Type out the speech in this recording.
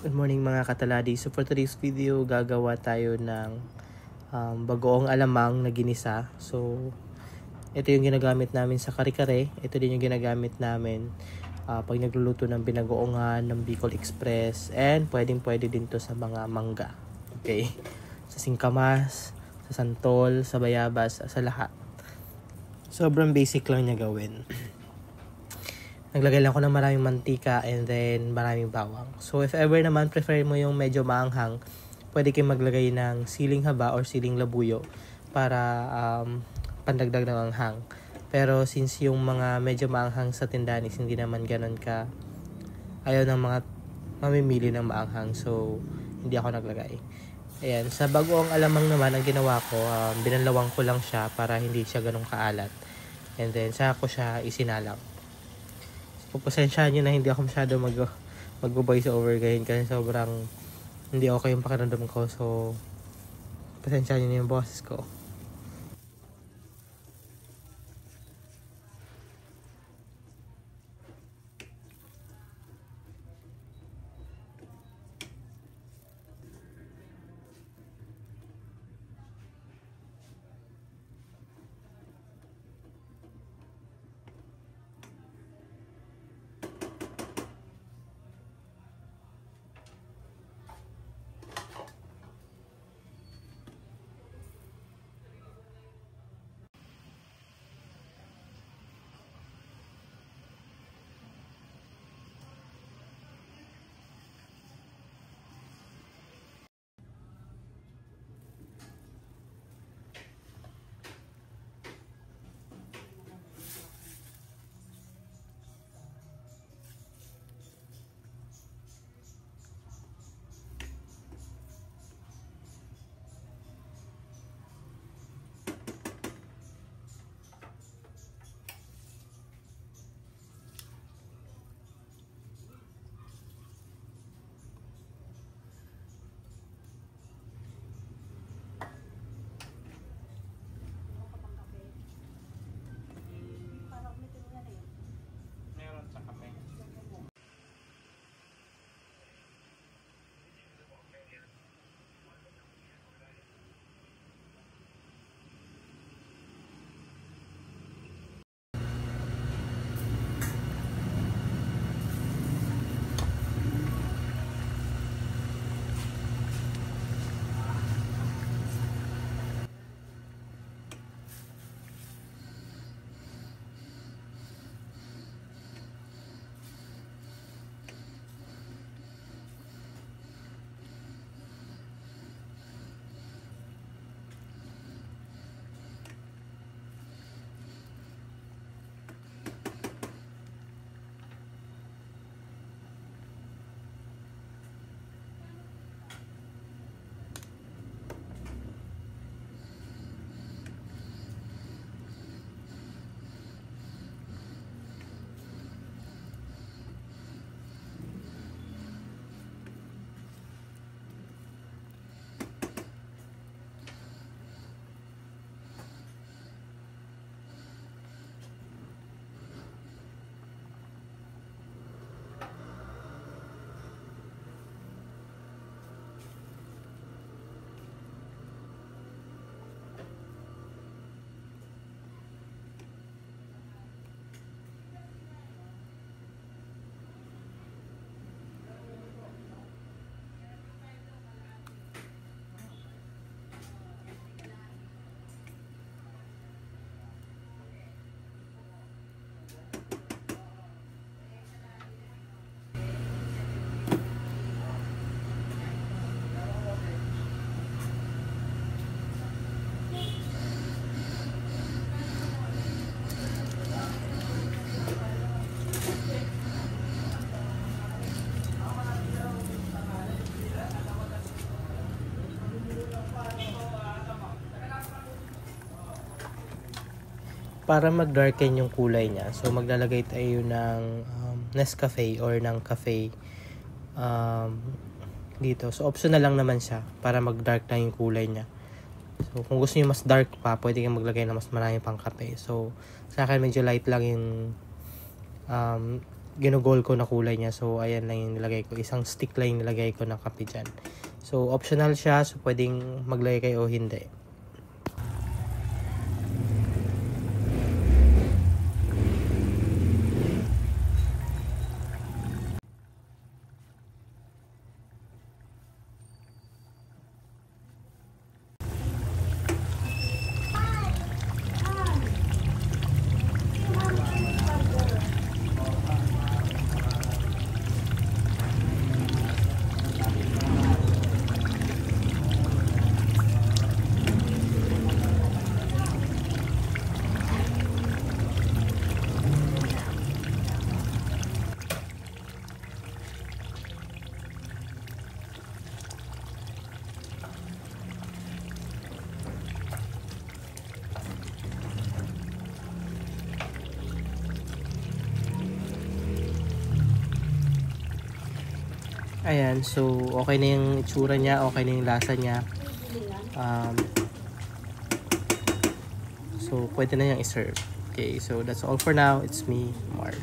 Good morning mga kataladi. So for today's video, gagawa tayo ng bagoong alamang na ginisa. So ito yung ginagamit namin sa kare-kare. Ito din yung ginagamit namin pag nagluluto ng binagoongan, ng Bicol Express. And pwede din to sa mga mangga. Okay? Sa singkamas, sa santol, sa bayabas, sa lahat. Sobrang basic lang niya gawin. Naglagay lang ako ng maraming mantika and then maraming bawang. So if ever naman prefer mo yung medyo maanghang, pwede kayong maglagay ng siling haba or siling labuyo para pandagdag ng anghang. Pero since yung mga medyo maanghang sa tindahan is hindi naman ganun ka, ayaw ng mga mamimili ng maanghang, so hindi ako naglagay. Ayan, sa bagoong alamang naman ang ginawa ko, binalawang ko lang siya para hindi siya ganun kaalat. And then saka ko siya isinalang. Pagpasensyahan nyo na hindi ako masyado mag-voice over ngayon kasi sobrang hindi okay yung pakiramdam ko. So, pasensyahan nyo na yung boses ko. Para mag-darken yung kulay niya, so maglalagay tayo ng Nescafe or ng cafe dito. So optional lang naman siya para mag-dark na yung kulay niya. So kung gusto niyo mas dark pa, pwede kang maglagay ng mas marami pang kape. So sa akin medyo light lang yung ginugol ko na kulay niya. So, ayan lang yung nilagay ko. Isang stick lang yung nilagay ko ng kape dyan. So, optional siya. So, pwedeng maglagay kayo o hindi. Ayan, so okay na yung itsura niya, okay na yung lasa niya. So pwede na niyang i-serve. Okay, so that's all for now. It's me, Mark.